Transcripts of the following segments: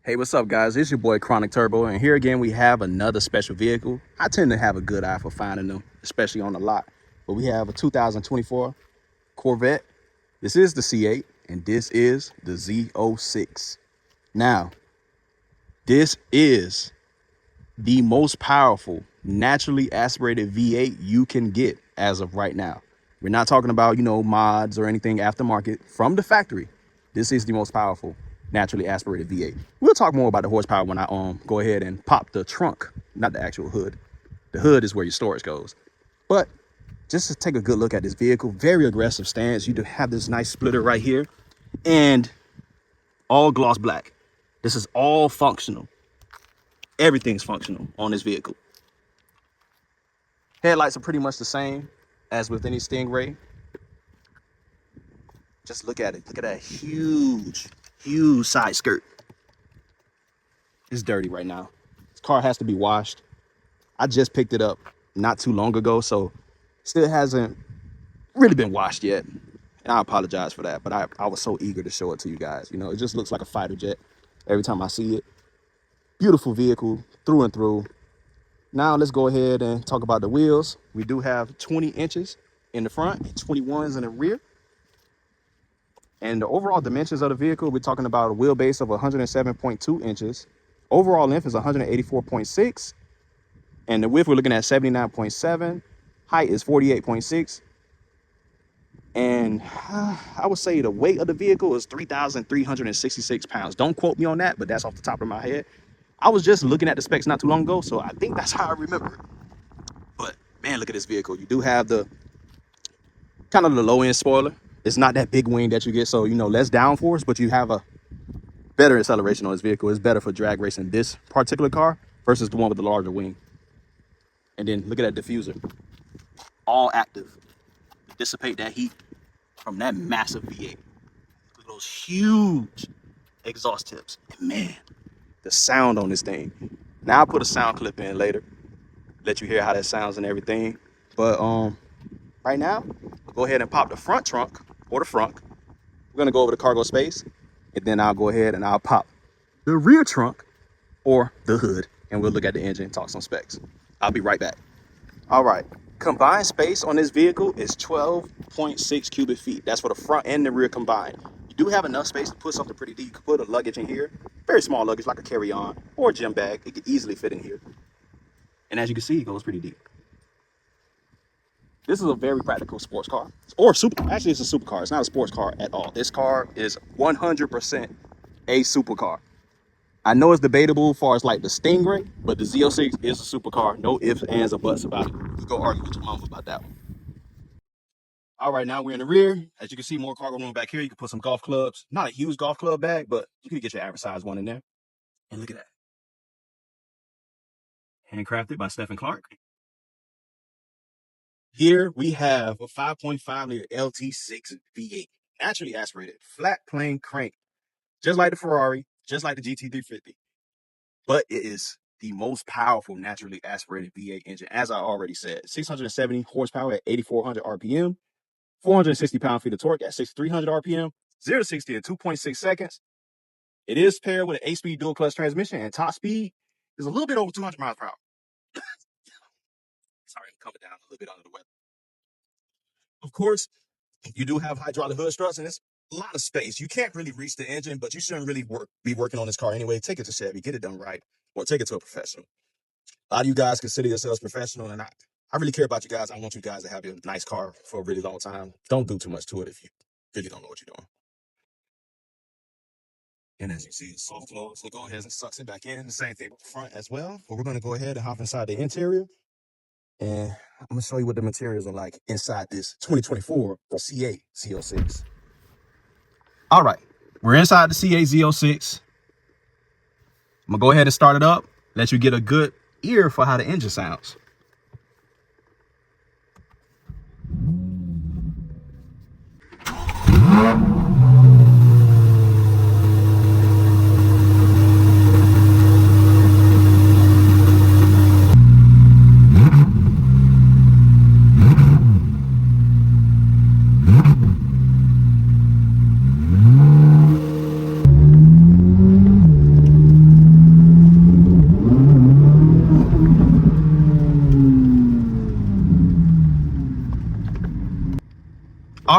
Hey, what's up, guys? It's your boy ChronicTurbo, and here again we have another special vehicle. I tend to have a good eye for finding them, especially on the lot. But we have a 2024 Corvette. This is the C8, and this is the Z06. Now, this is the most powerful naturally aspirated V8 you can get as of right now. We're not talking about, mods or anything aftermarket. From the factory, this is the most powerful naturally aspirated V8. We'll talk more about the horsepower when I go ahead and pop the trunk, not the actual hood. The hood is where your storage goes. But just to take a good look at this vehicle, very aggressive stance. You do have this nice splitter right here and all gloss black. This is all functional. Everything's functional on this vehicle. Headlights are pretty much the same as with any Stingray. Just look at it. Look at that huge side skirt. It's dirty right now. This car has to be washed. I just picked it up not too long ago, so still hasn't really been washed yet. And I apologize for that, but I was so eager to show it to you guys. It just looks like a fighter jet every time I see it. Beautiful vehicle through and through. Now let's go ahead and talk about the wheels. We do have 20 inches in the front and 21s in the rear. And the overall dimensions of the vehicle, we're talking about a wheelbase of 107.2 inches. Overall length is 184.6. And the width, we're looking at 79.7. Height is 48.6. And I would say the weight of the vehicle is 3,366 pounds. Don't quote me on that, but that's off the top of my head. I was just looking at the specs not too long ago, so I think that's how I remember it. But man, look at this vehicle. You do have the kind of the low end spoiler. It's not that big wing that you get, so less downforce, but you have a better acceleration on this vehicle. It's better for drag racing this particular car versus the one with the larger wing. And then look at that diffuser, all active to dissipate that heat from that massive V8. Look at those huge exhaust tips, and man, the sound on this thing. Now I'll put a sound clip in later, let you hear how that sounds and everything. But right now, we'll go ahead and pop the front trunk or the front. We're gonna go over the cargo space, and then I'll go ahead and I'll pop the rear trunk or the hood, and we'll look at the engine and talk some specs. I'll be right back. All right, combined space on this vehicle is 12.6 cubic feet. That's for the front and the rear combined. You do have enough space to put something pretty deep. You can put a luggage in here, very small luggage like a carry-on or a gym bag. It could easily fit in here. And as you can see, it goes pretty deep. This is a very practical sports car, or actually it's a supercar. It's not a sports car at all. This car is 100% a supercar. I know it's debatable as far as like the Stingray, but the Z06 is a supercar. No ifs, ands, or buts about it. You go argue with your mom about that one. All right, now we're in the rear. As you can see, more cargo room back here. You can put some golf clubs. Not a huge golf club bag, but you can get your average size one in there. And look at that. Handcrafted by Stephen Clark. Here we have a 5.5 liter LT6 V8, naturally aspirated, flat plane crank, just like the Ferrari, just like the GT350. But it is the most powerful naturally aspirated V8 engine, as I already said. 670 horsepower at 8,400 RPM, 460 pound-feet of torque at 6,300 RPM, 0 to 60 in 2.6 seconds. It is paired with an 8-speed dual clutch transmission, and top speed is a little bit over 200 miles per hour. Sorry, I'm coming down a little bit under the weather. Of course, you do have hydraulic hood struts, and it's a lot of space. You can't really reach the engine, but you shouldn't really be working on this car anyway. Take it to Chevy, get it done right, or take it to a professional. A lot of you guys consider yourselves professional, and I really care about you guys. I want you guys to have a nice car for a really long time. Don't do too much to it if you really don't know what you're doing. And as you see, it's soft close. So go ahead and sucks it back in. The same thing with the front as well. But we're going to go ahead and hop inside the interior. And I'm going to show you what the materials are like inside this 2024 C8 Z06. All right, we're inside the C8 Z06. I'm going to go ahead and start it up, let you get a good ear for how the engine sounds.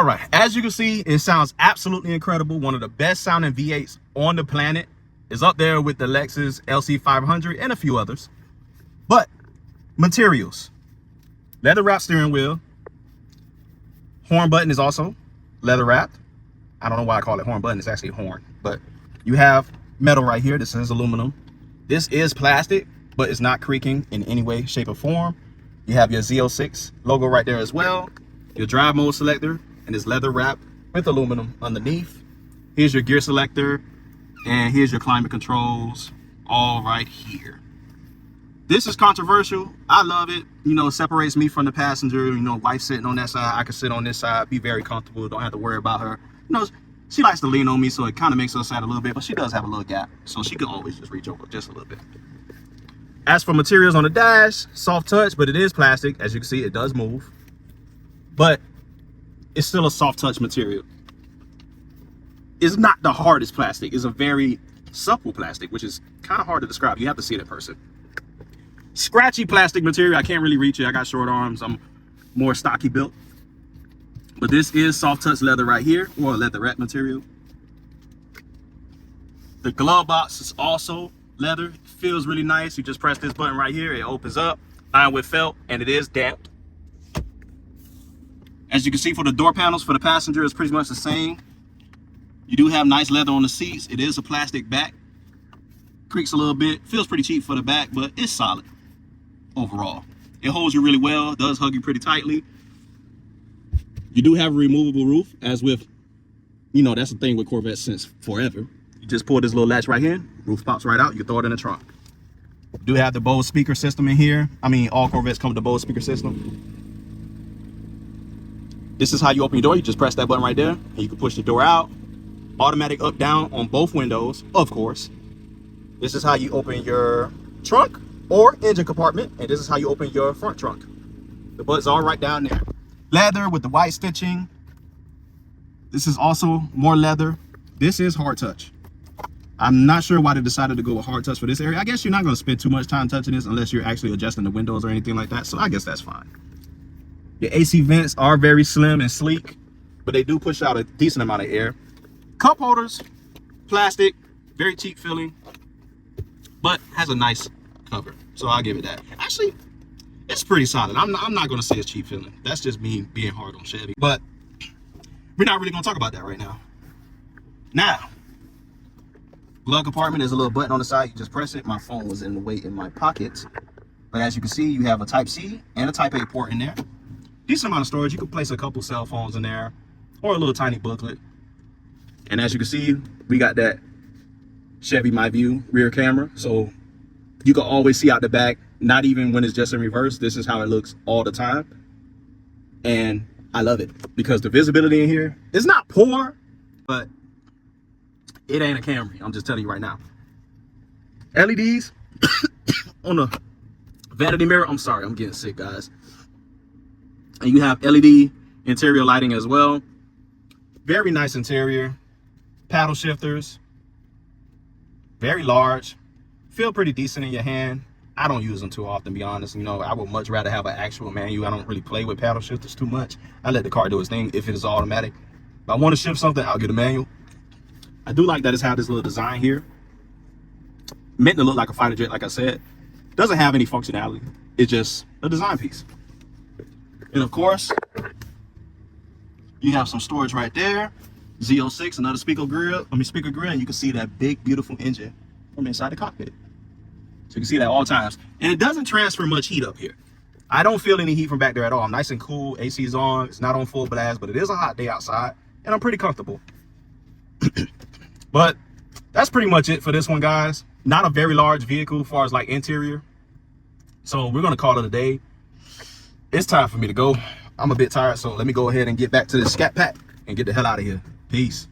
right, as you can see, it sounds absolutely incredible. One of the best sounding V8s on the planet. Is up there with the Lexus LC500 and a few others. But materials: leather wrapped steering wheel. Horn button is also leather wrapped. I don't know why I call it horn button, it's actually horn. But you have metal right here. This is aluminum. This is plastic, but it's not creaking in any way, shape, or form. You have your Z06 logo right there as well. Your drive mode selector, and it's leather wrapped with aluminum underneath. Here's your gear selector, and here's your climate controls, all right here. This is controversial. I love it. You know, it separates me from the passenger. You know, wife sitting on that side, I can sit on this side, be very comfortable, don't have to worry about her. You know, she likes to lean on me, so it kind of makes her sad a little bit, but she does have a little gap, so she can always just reach over just a little bit. As for materials on the dash, soft touch, but it is plastic. As you can see, it does move, but it's still a soft touch material. It's not the hardest plastic. It's a very supple plastic, which is kind of hard to describe. You have to see it in person. Scratchy plastic material. I can't really reach it. I got short arms. I'm more stocky built. But this is soft touch leather right here, or leatherette material. The glove box is also leather. It feels really nice. You just press this button right here. It opens up, lined with felt, and it is damped. As you can see, for the door panels for the passenger, it's pretty much the same. You do have nice leather on the seats. It is a plastic back. Creaks a little bit. Feels pretty cheap for the back, but it's solid overall. It holds you really well. It does hug you pretty tightly. You do have a removable roof, as with, you know, that's the thing with Corvettes since forever. You just pull this little latch right here. Roof pops right out. You can throw it in the trunk. You do have the Bose speaker system in here. I mean, all Corvettes come with the Bose speaker system. This is how you open your door. You just press that button right there, and you can push the door out. Automatic up down on both windows, of course. This is how you open your trunk or engine compartment, and this is how you open your front trunk. The buttons are right down there. Leather with the white stitching. This is also more leather. This is hard touch. I'm not sure why they decided to go with hard touch for this area. I guess you're not going to spend too much time touching this unless you're actually adjusting the windows or anything like that, so I guess that's fine. Your AC vents are very slim and sleek, but they do push out a decent amount of air. Cup holders, plastic, very cheap feeling, but has a nice cover, so I'll give it that. Actually, it's pretty solid. I'm not going to say it's cheap feeling. That's just me being hard on Chevy, but we're not really going to talk about that right now. Now, glove compartment is a little button on the side. You just press it. My phone was in the way in my pocket, but as you can see, you have a Type-C and a Type-A port in there. Decent amount of storage. You can place a couple cell phones in there or a little tiny booklet. And as you can see, we got that Chevy My View rear camera, so you can always see out the back, not even when it's just in reverse. This is how it looks all the time, and I love it because the visibility in here is not poor, but it ain't a Camry. I'm just telling you right now. LEDs on the vanity mirror. I'm sorry, I'm getting sick, guys. And you have LED interior lighting as well. Very nice interior. Paddle shifters, very large, feel pretty decent in your hand. I don't use them too often, to be honest. You know, I would much rather have an actual manual. I don't really play with paddle shifters too much. I let the car do its thing if it is automatic. If I want to shift something, I'll get a manual. I do like that it's had this little design here. Meant to look like a fighter jet, like I said. Doesn't have any functionality. It's just a design piece. And of course, you have some storage right there. Z06, another speaker grill, and you can see that big, beautiful engine from inside the cockpit. So you can see that at all times. And it doesn't transfer much heat up here. I don't feel any heat from back there at all. I'm nice and cool. AC is on. It's not on full blast, but it is a hot day outside, and I'm pretty comfortable. But that's pretty much it for this one, guys. Not a very large vehicle as far as like interior. So we're going to call it a day. It's time for me to go. I'm a bit tired, so let me go ahead and get back to the scat pack and get the hell out of here. Peace.